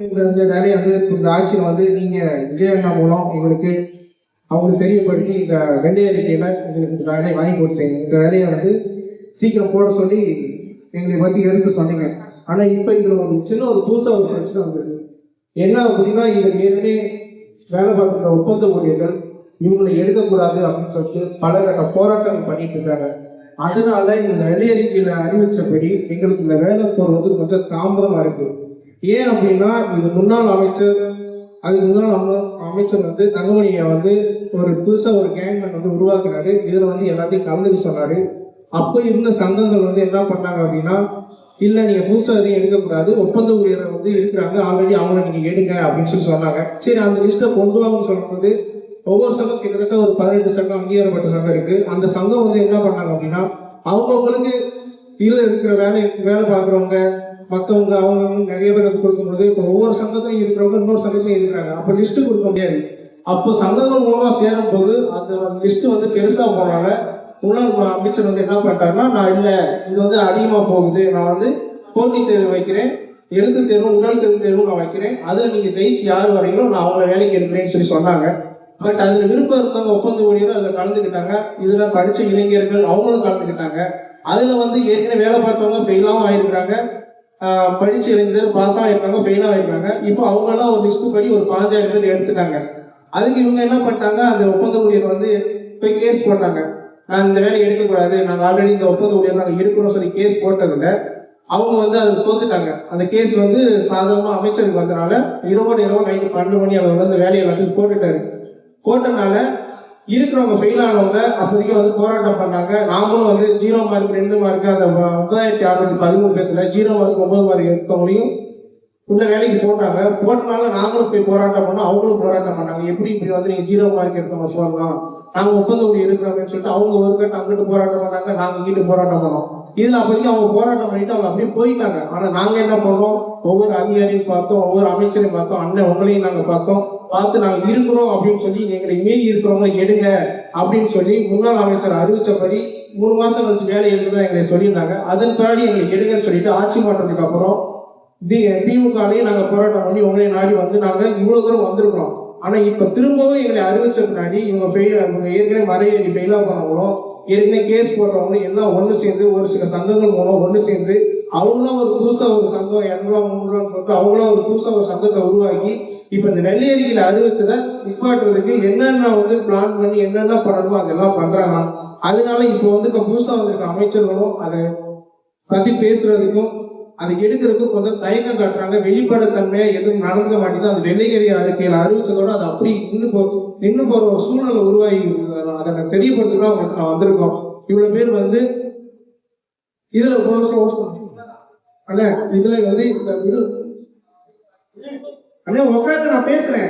இந்த வேலையை வந்து இந்த ஆட்சியை வந்து நீங்க விஜயண்ணா மூலம் எங்களுக்கு அவங்களுக்கு தெரியப்படுத்தி இந்த வெள்ளை அறிக்கையில எங்களுக்கு இந்த வேலையை வாங்கி கொடுத்தீங்க. இந்த வேலையை வந்து சீக்கிரம் போட சொல்லி எங்களை பத்தி எடுத்து சொன்னீங்க. ஆனா இப்ப இதுல ஒரு சின்ன ஒரு புதுசா ஒரு பிரச்சனை வந்தது. என்ன அப்படின்னா, இதுல ஏற்கனவே வேலை பார்க்கிற ஒப்பந்த ஊழியர்கள் இவங்களை எடுக்கக்கூடாது அப்படின்னு சொல்லிட்டு பல கட்ட போராட்டங்கள் பண்ணிட்டு இருக்காங்க. அதனால இந்த வெள்ளை அறிக்கையில அறிவிச்சபடி எங்களுக்கு இந்த வேலை போறது கொஞ்சம் தாமதமா இருக்கு. ஏன் அப்படின்னா, இது முன்னாள் அமைச்சர் அதுக்கு முன்னாள் அமைச்சர் வந்து தங்கமணியை வந்து ஒரு புதுசா ஒரு கேங்மேன் வந்து உருவாக்குனாரு. இதுல வந்து எல்லாத்தையும் கலந்துக்க சொன்னாரு. அப்ப இருந்த சங்கங்கள் வந்து என்ன பண்ணாங்க அப்படின்னா, இல்ல நீங்க புதுசா எதையும் எடுக்கக்கூடாது, ஒப்பந்த ஊழியரை வந்து இருக்கிறாங்க ஆல்ரெடி, அவங்களை நீங்க எடுங்க அப்படின்னு சொல்லி சொன்னாங்க. சரி, அந்த லிஸ்ட்டை கொண்டு வாங்கன்னு சொல்லும்போது ஒவ்வொரு சங்கம் கிட்டத்தட்ட ஒரு 18 சங்கம் அங்கீகாரப்பட்ட சங்கம் இருக்கு. அந்த சங்கம் வந்து என்ன பண்ணாங்க அப்படின்னா, அவங்கவுங்களுக்கு இதுல இருக்கிற வேலை பார்க்குறவங்க மற்றவங்க அவங்க நிறைய பேர் வந்து கொடுக்கும்போது, இப்போ ஒவ்வொரு சங்கத்திலையும் இருக்கிறவங்க இன்னொரு சங்கத்திலையும் இருக்கிறாங்க. அப்போ லிஸ்ட் கொடுக்க முடியாது. அப்போ சங்கங்கள் மூலமா சேரும் போது அந்த லிஸ்ட் வந்து பெருசா போனால முன்னாள் அமைச்சர் வந்து என்ன பண்ணிட்டாருன்னா, நான் இல்லை, இது வந்து அதிகமா போகுது, நான் வந்து போட்டித் தேர்வு வைக்கிறேன், எழுத்து தேர்வு உடல் தேர்வு நான் வைக்கிறேன், அதுல நீங்க ஜெயிச்சு யார் வரீங்களோ நான் அவங்கள வேலைக்கு எடுக்கிறேன்னு சொல்லி சொன்னாங்க. பட் அதுல விருப்பம் இருந்தவங்க ஒப்பந்த ஊழியரும் அதுல கலந்துக்கிட்டாங்க. இதுல படிச்ச இளைஞர்கள் அவங்களும் கலந்துக்கிட்டாங்க. அதுல வந்து ஏற்கனவே வேலை பார்த்தவங்க ஃபெயிலாகவும் ஆயிருக்கிறாங்க, படிச்ச இளைஞர் பாஸ் ஆகிருக்காங்க, ஃபெயிலாக ஆயிருக்காங்க. இப்போ அவங்கெல்லாம் ஒரு லிஸ்ட் படி ஒரு 5000 பேர் எடுத்துட்டாங்க. அதுக்கு இவங்க என்ன பண்ணிட்டாங்க, அந்த ஒப்பந்த ஊழியர் வந்து போய் கேஸ் போட்டாங்க. நான் இந்த வேலையை எடுக்கக்கூடாது, நாங்கள் ஆல்ரெடி இந்த ஒப்பந்த ஊழியர் நாங்கள் இருக்கணும்னு சொல்லி கேஸ் போட்டதுல அவங்க வந்து அதில் தோத்துட்டாங்க. அந்த கேஸ் வந்து சாதாரணமாக அமைச்சருக்கு வந்தனால இரவு நைட்டு 12 மணி அவர் வந்து அந்த வேலையை எல்லாத்தையும் போட்டனால இருக்கிறவங்க ஃபெயில் ஆனவங்க அப்போதைக்கு வந்து போராட்டம் பண்ணாங்க. நாமளும் வந்து 0 மார்க் 2 மார்க் அந்த 9613 பேர்ல 0 மார்க் 9 மார்க் எடுத்தவங்களையும் உள்ள வேலைக்கு போட்டனால நாங்களும் போய் போராட்டம் பண்ணோம், அவங்களும் போராட்டம் பண்ணாங்க. எப்படி இப்படி வந்து நீங்க 0 மார்க் எடுத்தவங்க சொல்லலாம், நாங்க ஒப்பந்த ஊழியர் இருக்கிறோம்னு சொல்லிட்டு அவங்க ஒரு கட்ட அங்கிட்டு போராட்டம் பண்ணாங்க, நாங்க இங்கிட்டு போராட்டம் பண்ணோம். இதுல அப்போதைக்கு அவங்க போராட்டம் பண்ணிட்டு அவங்க அப்படியே போயிட்டாங்க. ஆனா நாங்க என்ன பண்ணோம், ஒவ்வொரு அதிகாரியும் பார்த்தோம், ஒவ்வொரு அமைச்சரையும் பார்த்தோம், அண்ணன் உங்களையும் நாங்க பார்த்து நாங்க இருக்கிறோம் அப்படின்னு சொல்லி எங்களை மீறி இருக்கிறவங்க எடுங்க அப்படின்னு சொல்லி முன்னாள் அமைச்சர் அறிவிச்சபடி 3 மாசம் கழிச்சு வேலை எடுக்கதான் எங்களை சொல்லியிருந்தாங்க. அதன் பின்னாடி எங்களை எடுங்கன்னு சொல்லிட்டு ஆட்சி மாற்றத்துக்கு அப்புறம் திமுகலையும் நாங்க போராட்டம் பண்ணி உங்களையும் நாடி வந்து நாங்க இவ்வளவு தூரம் வந்திருக்கிறோம். ஆனா இப்ப திரும்பவும் எங்களை அறிவிச்ச பின்னாடி இவங்க ஏற்கனவே மறையேறி ஃபெயிலா பண்ணவங்களும் ஏற்கனவே கேஸ் போடுறவங்களும் எல்லாம் ஒண்ணு சேர்ந்து ஒரு சில சங்கங்கள் மூலம் ஒண்ணு சேர்ந்து அவங்களும் ஒரு புதுசா ஒரு சங்கம் 200 300 போட்டு அவங்களும் ஒரு புதுசா ஒரு சங்கத்தை உருவாக்கி இப்ப இந்த வெள்ளை அறிக்கையில அறிவிச்சதை நிப்பாட்டுறதுக்கு என்னென்ன வந்து பிளான் பண்ணி என்னென்ன பண்ணணுமோ அதெல்லாம் பண்றாங்க. அதனால இப்ப வந்து இப்ப புதுசா வந்திருக்க அமைச்சர்களும் அதை பத்தி பேசுறதுக்கும் அதை எடுக்கிறதுக்கும் கொஞ்சம் தயக்கம் காட்டுறாங்க. வெளிப்படைத்தன்மையா எதுவும் நடந்துக்க மாட்டேங்குது. அந்த வெள்ளையறி அறிக்கையில அறிவிச்சதோட அது அப்படி நின்று போற ஒரு சூழ்நிலை உருவாகி அதை தெரியப்படுத்துதான் அவங்களுக்கு நான் வந்திருக்கோம். இவ்வளவு பேர் வந்து இதுல அண்ணா இதுல வந்து அண்ணா உட்காந்து நான் பேசுறேன்.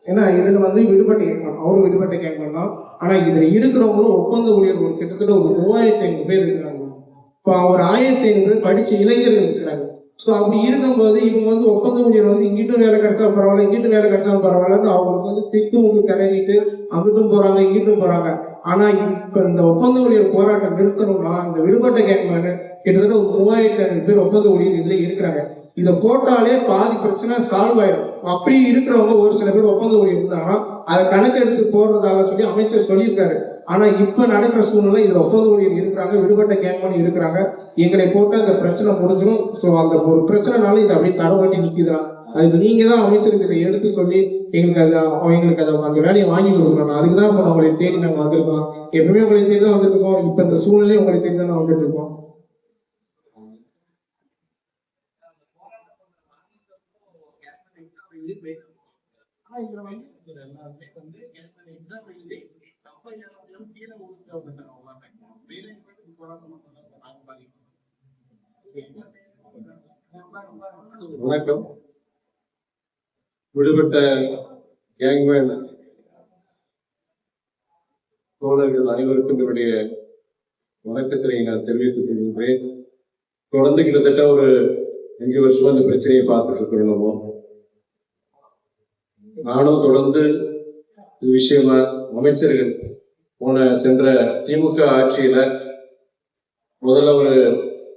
ஏன்னா இதுல வந்து விடுபட்டு கேட்கணும், அவரும் விடுபட்டு கேட்கணும். ஆனா இதுல இருக்கிறவங்களும் ஒப்பந்த ஊழியர்கள் கிட்டத்தட்ட ஒரு 3500 பேர் இருக்கிறாங்க. இப்போ ஒரு 1500 பேர் படிச்ச இளைஞர்கள் இருக்கிறாங்க. ஸோ அப்படி இருக்கும்போது இவங்க வந்து ஒப்பந்த ஊழியர் வந்து இங்கிட்டும் வேலை கிடைச்சா பரவாயில்ல, இங்கிட்டும் வேலை கிடைச்சா பரவாயில்லன்னு அவங்களுக்கு வந்து திக்கு கிளறிட்டு அங்கிட்டும் போறாங்க இங்கிட்டும் போறாங்க. ஆனா இப்ப இந்த ஒப்பந்த ஊழியர் போராட்டம் நிறுத்தணும்னா இந்த விடுபட்ட கேட்கலான்னு கிட்டத்தட்ட ஒரு 3500 பேர் ஒப்பந்த ஊழியர் இதுல இருக்கிறாங்க. இதை போட்டாலே பாதி பிரச்சனை சால்வ் ஆயிடும். அப்படி இருக்கிறவங்க ஒரு சில பேர் ஒப்பந்த ஊழியர் இருந்தாங்கன்னா அதை கணக்கெடுத்து போடுறதாக சொல்லி அமைச்சர் சொல்லியிருக்காரு. ஆனா இப்ப நடக்கிற சூழ்நிலை இதுல ஒப்பந்த ஊழியர் இருக்கிறாங்க, விடுபட்ட கேங்மேன் இருக்கிறாங்க. எங்களை போட்டு அந்த பிரச்சனை முடிஞ்சிடும். ஸோ அந்த ஒரு பிரச்சனைனால இது அப்படியே தடவாட்டி நிக்குதுதான். அதுக்கு நீங்க தான் அமைச்சருக்கு இதை எடுத்து சொல்லி எங்களுக்கு அந்த வேலையை வாங்கி கொடுக்கணும். அதுக்குதான் இப்ப உங்களை தேடி நாங்க வந்திருக்கோம். எப்பவுமே உங்களை தேடி தான் வந்திருக்கோம். இப்ப இந்த சூழ்நிலையும் உங்களை தேடி தான் வந்துட்டு இருக்கோம். வணக்கம். விடுபட்ட கேங்மேன் தோழர்கள் அனைவருக்கும் என்னுடைய வணக்கத்தை நான் தெரிவித்துக் கொள்கின்றேன். தொடர்ந்து கிட்டத்தட்ட ஒரு 5 வருஷமா இந்த பிரச்சனையை பார்த்துட்டு இருக்கணும். நானும் தொடர்ந்து இது விஷயமா அமைச்சர்கள் சென்ற திமுக ஆட்சியில முதல்ல ஒரு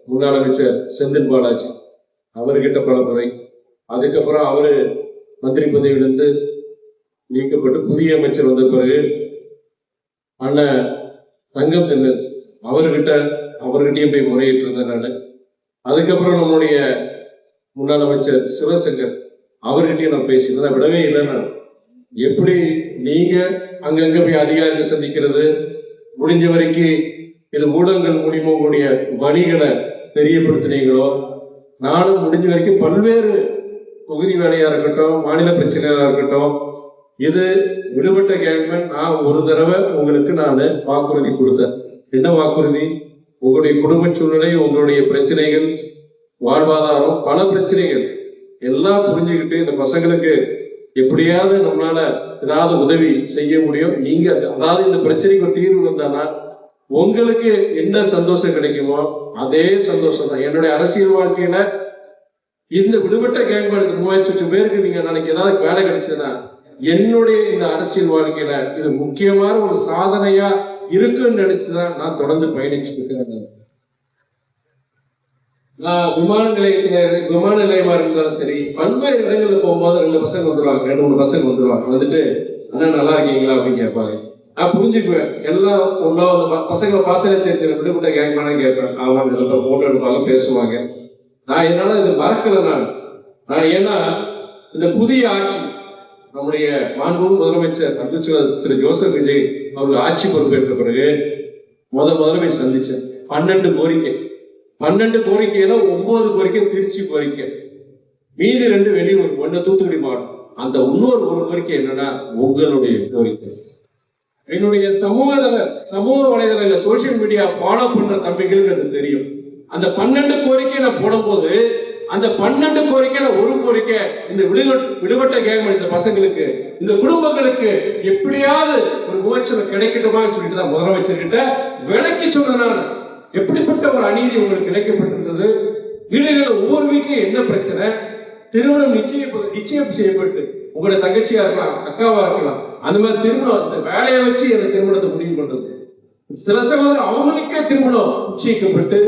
முன்னாள் அமைச்சர் செந்தில் பாலாஜி அவர்கிட்ட பல முறை அதுக்கப்புறம் அவரு மந்திரி பதவியிலிருந்து நீக்கப்பட்டு புதிய அமைச்சர் வந்த பிறகு அண்ணன் தங்கம் தென்னரசு அவர்கிட்டயும் போய் முறையிட்டு இருந்தேன் நான். அதுக்கப்புறம் நம்மளுடைய முன்னாள் அமைச்சர் சிவசங்கர் அவர்கிட்டயும் நான் பேசினேன், விடவே இல்லை. நான் எப்படி நீங்க அங்கங்க போய் அதிகாரிகள் சந்திக்கிறது, முடிஞ்ச வரைக்கும் இது ஊடகங்கள் மூலியமா உங்களுடைய வழிகளை தெரியப்படுத்தினீங்களோ, நானும் முடிஞ்ச வரைக்கும் பல்வேறு தொகுதி வேலையா இருக்கட்டும், மாநில பிரச்சனையா இருக்கட்டும், இது விடுபட்ட கேங்மேன் நான் ஒரு தடவை உங்களுக்கு நான் வாக்குறுதி கொடுத்தேன். என்ன வாக்குறுதி? உங்களுடைய குடும்ப சூழ்நிலை, உங்களுடைய பிரச்சனைகள், வாழ்வாதாரம், பல பிரச்சனைகள் எல்லாம் புரிஞ்சுக்கிட்டு இந்த பசங்களுக்கு எப்படியாவது நம்மளால ஏதாவது உதவி செய்ய முடியும். நீங்க அதாவது இந்த பிரச்சனைக்கு ஒரு தீர்வு வந்தானா உங்களுக்கு என்ன சந்தோஷம் கிடைக்குமோ அதே சந்தோஷம் தான். என்னுடைய அரசியல் வாழ்க்கையில இந்த விடுபட்ட கேங்மேன் 3000 பேருக்கு நீங்க நாளைக்கு ஏதாவது வேலை கிடைச்சதுன்னா என்னுடைய இந்த அரசியல் வாழ்க்கையில இது முக்கியமான ஒரு சாதனையா இருக்குன்னு நினைச்சுதான் நான் தொடர்ந்து பயணிச்சுட்டு இருக்கேன். நான் விமான நிலையமா இருந்தாலும் சரி, பல்வேறு இடங்கள்ல போகும்போது 2 பசங்க வந்துருவாங்க, 2-3 பசங்க வந்துருவாங்க. வந்துட்டு அண்ணா நல்லா இருக்கீங்களா அப்படின்னு கேட்பாங்க. நான் புரிஞ்சுக்குவேன், எல்லாம் ஒன்னா பசங்களை பார்த்தாலே தெரிஞ்சு விடுபட்ட கேங்மேனா கேட்பேன். அவங்க போட்டோ எடுப்பாங்க, பேசுவாங்க. நான் இதனால இது மறக்கல. நான் ஏன்னா இந்த புதிய ஆட்சி நம்முடைய மாண்புமிகு முதலமைச்சர் அன்புச்செல்வர் திரு ஜோசப் விஜய் அவர்கள் ஆட்சி பொறுப்பேற்ற பிறகு முதல்ல போய் சந்திச்சேன். 12 கோரிக்கையில 9 கோரிக்கை திருச்சி கோரிக்கை, மீதி 2 வெளியூர், 1 தூத்துக்குடி மாவட்டம். அந்த இன்னொரு கோரிக்கை என்னன்னா உங்களுடைய கோரிக்கை. என்னுடைய சமூக வலைதள சோசியல் மீடியா ஃபாலோ பண்ற தம்பிகளுக்கு அது தெரியும். அந்த 12 கோரிக்கை நான் போடும்போது அந்த 12 கோரிக்கையில ஒரு கோரிக்கை இந்த விடுபட்ட கேங்மேன் இந்த பசங்களுக்கு, இந்த குடும்பங்களுக்கு எப்படியாவது ஒரு முயற்சி கிடைக்கட்டுமான்னு சொல்லிட்டு தான் முதலமைச்சர்கிட்ட விலைக்கு சொன்னனால எப்படிப்பட்ட ஒரு அநீதி உங்களுக்கு கிடைக்கப்பட்டிருந்தது. வீடுகளில் ஒவ்வொரு வீட்லயும் என்ன பிரச்சனை, திருமணம் நிச்சயம் செய்யப்பட்டு உங்களுடைய தங்கச்சியா இருக்கலாம், அக்காவா இருக்கலாம், அந்த மாதிரி திருமணம் இந்த வேலையை வச்சு அந்த திருமணத்தை முடிவு பண்றது. சில சகோதரர் அவங்களுக்கே திருமணம் நிச்சயிக்கப்பட்டு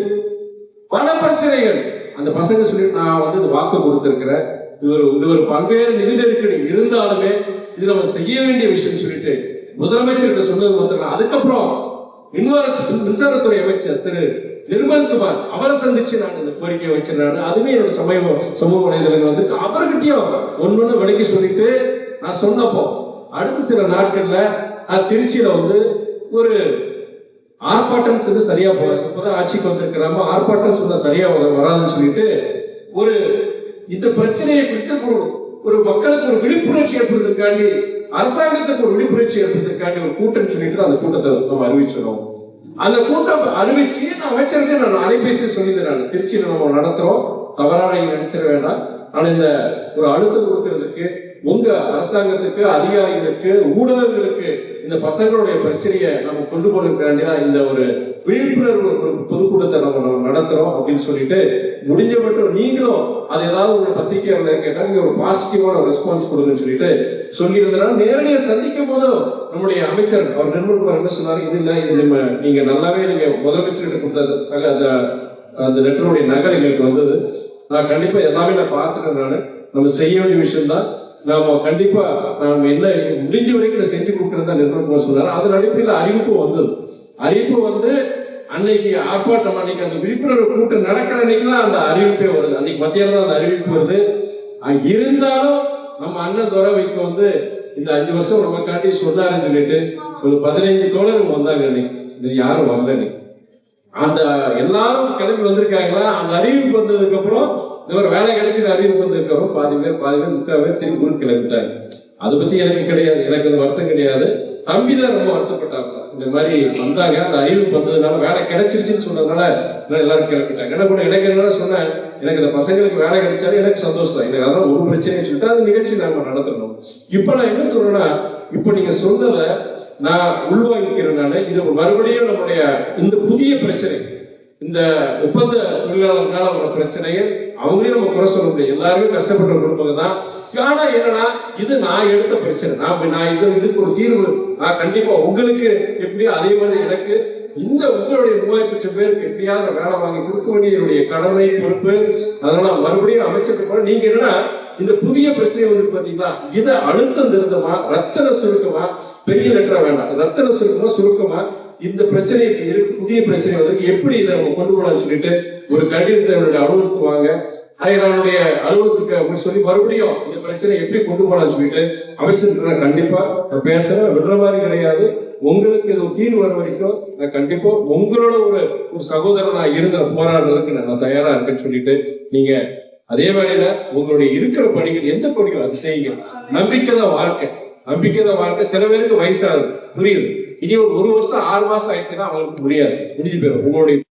பல பிரச்சனைகள். அந்த பசங்க சொல்லிட்டு நான் இந்த வாக்கு கொடுத்திருக்கிறேன், இது ஒரு பல்வேறு நிதி நெருக்கடி இருந்தாலுமே இது நம்ம செய்ய வேண்டிய விஷயம் சொல்லிட்டு முதலமைச்சர்கிட்ட சொன்னது மாத்திரம். அதுக்கப்புறம் மின்சாரத்துறை அமைச்சர் திரு நிர்மல்குமார் அவரை சந்திச்சு நான் இந்த கோரிக்கையை வச்சிருந்தாரு. அதுவே என்னோட சமூக வலைதளங்கள் அவர்கிட்டயும் ஒன்னு விலைக்கு சொல்லிட்டு நான் சொன்னப்போ அடுத்த சில நாட்கள்ல நான் திருச்சியில ஒரு ஆர்ப்பாட்டம் செய்து சரியா போறேன். இப்பதான் ஆட்சிக்கு வந்திருக்கிறாம ஆர்ப்பாட்டம் சொன்னா சரியா வராதுன்னு சொல்லிட்டு இந்த பிரச்சனையை குறித்து ஒரு மக்களுக்கு ஒரு விழிப்புணர்ச்சி ஏற்படுவதற்காண்டி, அரசாங்கத்துக்கு ஒரு விழிப்புணர்ச்சி ஏற்படுவதற்காண்டி ஒரு கூட்டம் சொல்லிட்டு அந்த கூட்டத்தை நம்ம அறிவிச்சிடும். அந்த கூட்டம் அறிவிச்சு நான் அமைச்சருக்கு நான் அலைபேசி சொல்லியிருந்தேன், திருச்சியில நம்ம நடத்துறோம், தவறான நினைச்சிட வேண்டாம். ஆனா இந்த ஒரு அழுத்தம் கொடுக்கறதுக்கு உங்க அரசாங்கத்துக்கு, அதிகாரிகளுக்கு, ஊடகங்களுக்கு இந்த பசங்களுடைய பிரச்சனையை நம்ம கொண்டு போறதுக்காண்டிதான் இந்த ஒரு விழிப்புணர்வு பொதுக்கூட்டத்தை நம்ம நடத்துறோம் அப்படின்னு சொல்லிட்டு முடிஞ்ச மட்டும் நீங்களும் அது ஏதாவது உங்க பத்திரிகையாளர் கேட்டா நீங்க ஒரு பாசிட்டிவான ரெஸ்பான்ஸ் கொடுங்கன்னு சொல்லிட்டு சொல்லியிருந்தனால நேரடியாக சந்திக்கும் போதும் நம்முடைய அமைச்சர் அவர் நிர்மல்குமார் என்ன சொன்னாரு, இது இல்ல, இது நீங்க நல்லாவே நீங்க முதலமைச்சர்கிட்ட கொடுத்த அந்த லெட்டருடைய நகல் எங்களுக்கு வந்தது. நான் கண்டிப்பா எல்லாமே நான் பார்த்துட்டேன். நம்ம செய்ய வேண்டிய விஷயம் தான், நாம கண்டிப்பா நாம என்ன முடிஞ்ச வரைக்கும் செஞ்சு கொடுக்கறதா நிர்மல்குமார் சொன்னாரு. அதன் அடிப்படையில் அறிவிப்பு அன்னைக்கு ஆர்ப்பாட்டம், அன்னைக்கு அந்த விழிப்புணர்வு கூட்டம் நடக்கிற அன்னைக்கு தான் அந்த அறிவிப்பே வருது. அன்னைக்கு மத்தியானம் தான் அந்த அறிவிப்பு வருது. இருந்தாலும் நம்ம அண்ணன் துறவைக்கு இந்த 5 வருஷம் நமக்காண்டி சொன்னாருன்னு சொல்லிட்டு ஒரு 15 தோழர்கள் வந்தாங்க. அன்னைக்கு யாரும் வரல. அந்த எல்லாரும் கிளம்பி வந்திருக்காங்களா, அந்த அறிவிப்பு வந்ததுக்கு அப்புறம் இந்த ஒரு வேலை கிடைச்சது அறிவிப்பு வந்ததுக்கு அப்புறம் பாதி பேர் 3/4 பேர் திருப்பி கிளம்பிட்டாங்க. அதை பத்தி எனக்கு கிடையாது, எனக்கு அந்த வருத்தம் கிடையாது. தம்பிதான் ரொம்ப வருத்தப்பட்டாங்க. இந்த மாதிரி வந்தாங்க, அந்த அறிவிப்பு வந்ததுனால வேலை கிடைச்சிருச்சுன்னு சொன்னதுனால எல்லாரும் கிளம்பிட்டாங்க. எனக்கு என்ன சொன்னேன், எனக்கு இந்த பசங்களுக்கு வேலை கிடைச்சாலும் எனக்கு சந்தோஷம் தான், எனக்கு அதெல்லாம் ஒரு பிரச்சனைன்னு சொல்லிட்டு அந்த நிகழ்ச்சி நாம நடத்தணும். இப்ப நான் என்ன சொல்றேன்னா, இப்ப நீங்க சொன்னதை நான் உள்வாங்கிக்கிறேன். இது மறுபடியும் நம்முடைய இந்த புதிய பிரச்சனை, இந்த ஒப்பந்த தொழிலாளர்களால வர பிரச்சனைகள் அவங்களையும் நம்ம குறை சொல்ல முடியும். எல்லாருமே கஷ்டப்பட்ட குடும்பம் தான். ஆனா என்னன்னா, இது நான் எடுத்த பிரச்சனை, நான் இதுக்கு ஒரு தீர்வு நான் கண்டிப்பா உங்களுக்கு எப்படியோ அதே மாதிரி எனக்கு இந்த உங்களுடைய 3000 பேருக்கு எப்படியாவது வேலை வாங்கி கொடுக்க வேண்டிய என்னுடைய கடமை, பொறுப்பு. அதனால மறுபடியும் அமைச்சருக்கு நீங்க என்னன்னா இந்த புதிய பிரச்சனை வந்து பாத்தீங்களா, இதை அழுத்தம் திருத்தமா, ரத்தன சுருக்கமா, பெரிய லெட்டரா வேண்டாம், ரத்தன சுருக்கமா சுருக்கமா இந்த பிரச்சனை இருக்கு, புதிய பிரச்சனை வந்து எப்படி இதை நம்ம கொண்டு போகலாம்னு சொல்லிட்டு ஒரு கடிதத்தை என்னுடைய அலுவலகத்துக்கு வாங்க, அதை என்னுடைய அலுவலகத்துக்கு அப்படின்னு சொல்லி மறுபடியும் இந்த பிரச்சனை எப்படி கொண்டு போகலாம்னு சொல்லிட்டு அமைச்சர் கண்டிப்பா நான் பேசுறேன், விடுற மாதிரி கிடையாது. உங்களுக்கு இது ஒரு தீர்வு வர வரைக்கும் நான் கண்டிப்பா உங்களோட ஒரு சகோதரன் நான் இருந்த போராடுறதுக்கு நான் தயாரா இருக்கேன்னு சொல்லிட்டு, நீங்க அதே வேளையில உங்களுடைய இருக்கிற பணிகள் எந்த பணிகள் அது செய்யுங்க. நம்பிக்கை தான் வாழ்க்கை, நம்பிக்கை தான் வாழ்க்கை. சில பேருக்கு வயசாகுது, புரியுது, இனி ஒரு வருஷம் 6 மாசம் ஆயிடுச்சுன்னா அவங்களுக்கு முடியாது, முடிஞ்சு போயிடும் உங்களுடைய